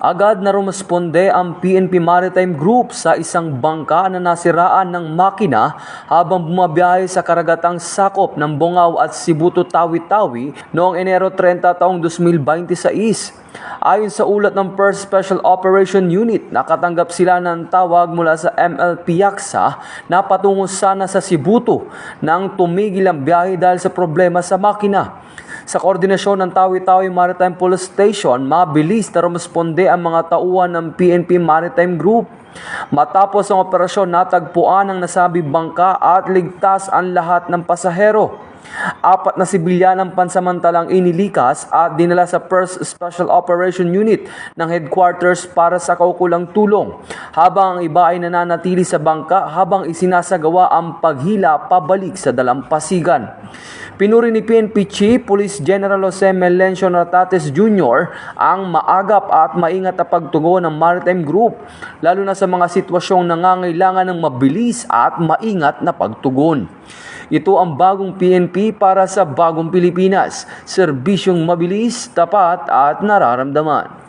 Agad na rumusponde ang PNP Maritime Group sa isang bangka na nasiraan ng makina habang bumabiyahe sa karagatang sakop ng Bongao at Cebu to Tawi-Tawi noong Enero 30 taong 2026. Ayon sa ulat ng First Special Operation Unit, nakatanggap sila ng tawag mula sa MLP Yaksa na patungo sana sa Cebu nang tumigil ang biyahe dahil sa problema sa makina. Sa koordinasyon ng Tawi-Tawi Maritime Police Station, mabilis na rumusponde ang mga tauhan ng PNP Maritime Group. Matapos ang operasyon, natagpuan ang nasabi bangka at ligtas ang lahat ng pasahero. 4 na sibilyan ang pansamantalang inilikas at dinala sa First Special Operation Unit ng headquarters para sa kaukulang tulong, habang ang iba ay nananatili sa bangka habang isinasagawa ang paghila pabalik sa dalampasigan. Pinuri ni PNP Chief Police General Jose Melencio Natates Jr. ang maagap at maingat na pagtugon ng Maritime Group, lalo na sa mga sitwasyong nangangailangan ng mabilis at maingat na pagtugon. Ito ang bagong PNP para sa bagong Pilipinas, serbisyong mabilis, tapat at nararamdaman.